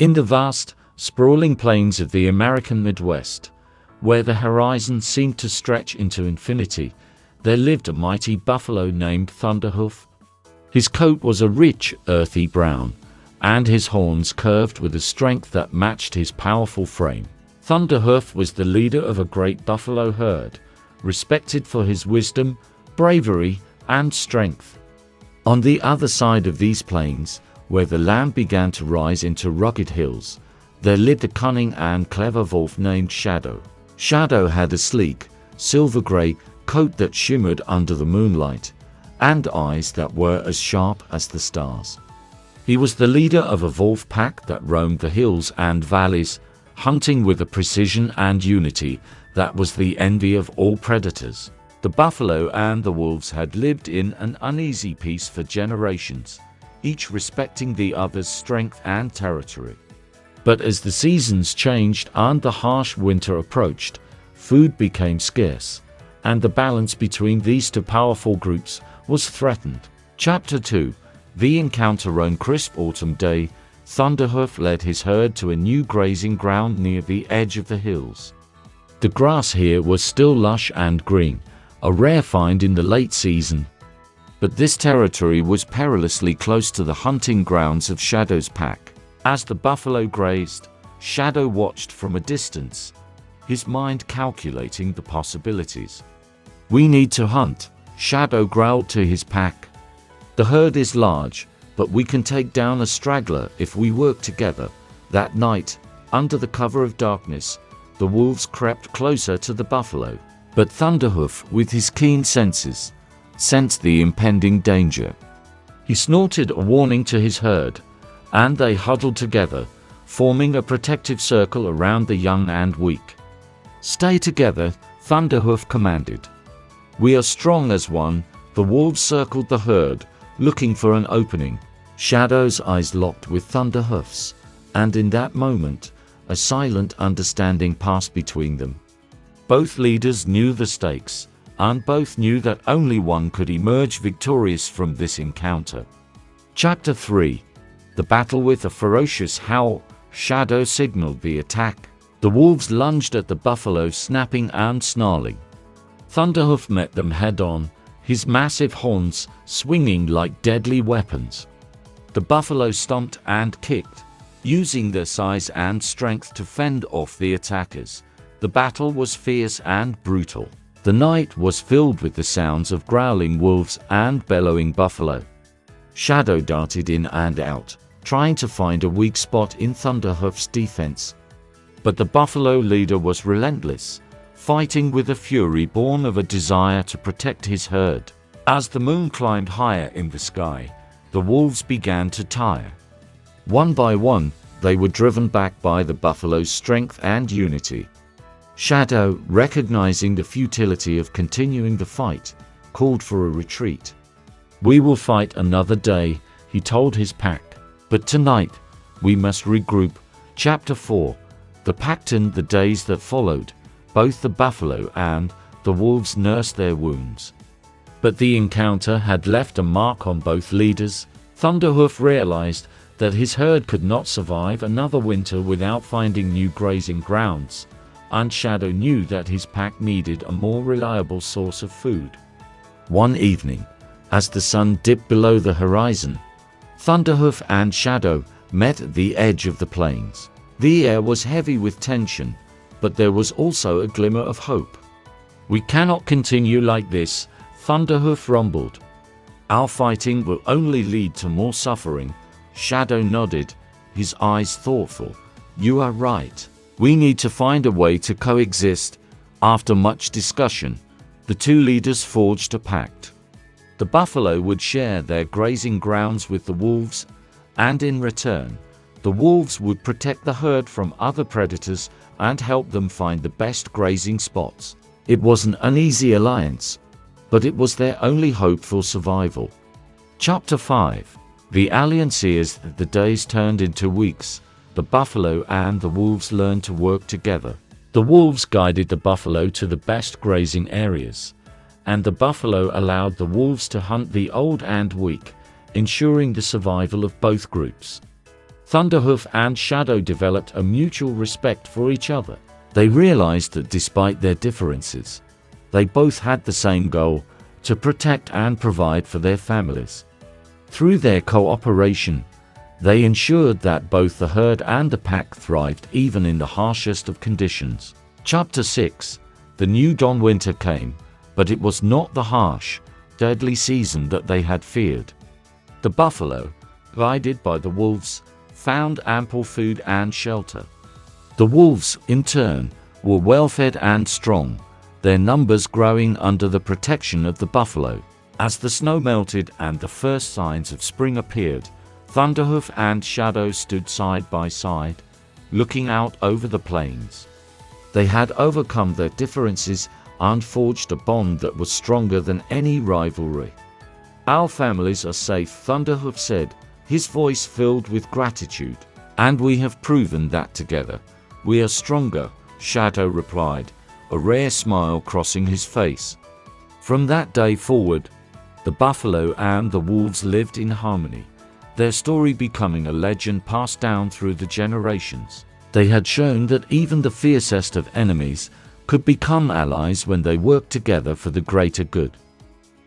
In the vast, sprawling plains of the American Midwest, where the horizon seemed to stretch into infinity, there lived a mighty buffalo named Thunderhoof. His coat was a rich, earthy brown, and his horns curved with a strength that matched his powerful frame. Thunderhoof was the leader of a great buffalo herd, respected for his wisdom, bravery, and strength. On the other side of these plains, where the land began to rise into rugged hills, there lived a cunning and clever wolf named Shadow. Shadow had a sleek, silver-gray coat that shimmered under the moonlight, and eyes that were as sharp as the stars. He was the leader of a wolf pack that roamed the hills and valleys, hunting with a precision and unity that was the envy of all predators. The buffalo and the wolves had lived in an uneasy peace for generations, each respecting the other's strength and territory. But as the seasons changed and the harsh winter approached, food became scarce, and the balance between these two powerful groups was threatened. Chapter 2. The encounter. On crisp autumn day, Thunderhoof led his herd to a new grazing ground near the edge of the hills. The grass here was still lush and green, a rare find in the late season. But this territory was perilously close to the hunting grounds of Shadow's pack. As the buffalo grazed, Shadow watched from a distance, his mind calculating the possibilities. "We need to hunt," Shadow growled to his pack. "The herd is large, but we can take down a straggler if we work together." That night, under the cover of darkness, the wolves crept closer to the buffalo. But Thunderhoof, with his keen senses, sensed the impending danger. He snorted a warning to his herd, and they huddled together, forming a protective circle around the young and weak. "Stay together," Thunderhoof commanded. "We are strong as one." The wolves circled the herd, looking for an opening. Shadow's eyes locked with Thunderhoof's, and in that moment, a silent understanding passed between them. Both leaders knew the stakes, and both knew that only one could emerge victorious from this encounter. Chapter 3. The battle. With a ferocious howl, Shadow signaled the attack. The wolves lunged at the buffalo, snapping and snarling. Thunderhoof met them head-on, his massive horns swinging like deadly weapons. The buffalo stomped and kicked, using their size and strength to fend off the attackers. The battle was fierce and brutal. The night was filled with the sounds of growling wolves and bellowing buffalo. Shadow darted in and out, trying to find a weak spot in Thunderhoof's defense. But the buffalo leader was relentless, fighting with a fury born of a desire to protect his herd. As the moon climbed higher in the sky, the wolves began to tire. One by one, they were driven back by the buffalo's strength and unity. Shadow, recognizing the futility of continuing the fight, called for a retreat. "We will fight another day," he told his pack. "But tonight, we must regroup." Chapter 4. The pack. In the days that followed, both the buffalo and the wolves nursed their wounds. But the encounter had left a mark on both leaders. Thunderhoof realized that his herd could not survive another winter without finding new grazing grounds, and Shadow knew that his pack needed a more reliable source of food. One evening, as the sun dipped below the horizon, Thunderhoof and Shadow met at the edge of the plains. The air was heavy with tension, but there was also a glimmer of hope. "We cannot continue like this," Thunderhoof rumbled. "Our fighting will only lead to more suffering." Shadow nodded, his eyes thoughtful. "You are right. We need to find a way to coexist." After much discussion, the two leaders forged a pact. The buffalo would share their grazing grounds with the wolves, and in return, the wolves would protect the herd from other predators and help them find the best grazing spots. It was an uneasy alliance, but it was their only hope for survival. Chapter 5. The alliance. As the days turned into weeks, the buffalo and the wolves learned to work together. The wolves guided the buffalo to the best grazing areas, and the buffalo allowed the wolves to hunt the old and weak, ensuring the survival of both groups. Thunderhoof and Shadow developed a mutual respect for each other. They realized that despite their differences, they both had the same goal: to protect and provide for their families. Through their cooperation, they ensured that both the herd and the pack thrived even in the harshest of conditions. Chapter 6. The new dawn. Winter came, but it was not the harsh, deadly season that they had feared. The buffalo, guided by the wolves, found ample food and shelter. The wolves, in turn, were well-fed and strong, their numbers growing under the protection of the buffalo. As the snow melted and the first signs of spring appeared, Thunderhoof and Shadow stood side by side, looking out over the plains. They had overcome their differences and forged a bond that was stronger than any rivalry. "Our families are safe," Thunderhoof said, his voice filled with gratitude. "And we have proven that together. We are stronger," Shadow replied, a rare smile crossing his face. From that day forward, the buffalo and the wolves lived in harmony, their story becoming a legend passed down through the generations. They had shown that even the fiercest of enemies could become allies when they worked together for the greater good.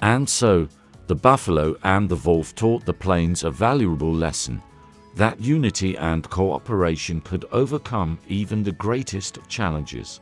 And so, the buffalo and the wolf taught the plains a valuable lesson: that unity and cooperation could overcome even the greatest of challenges.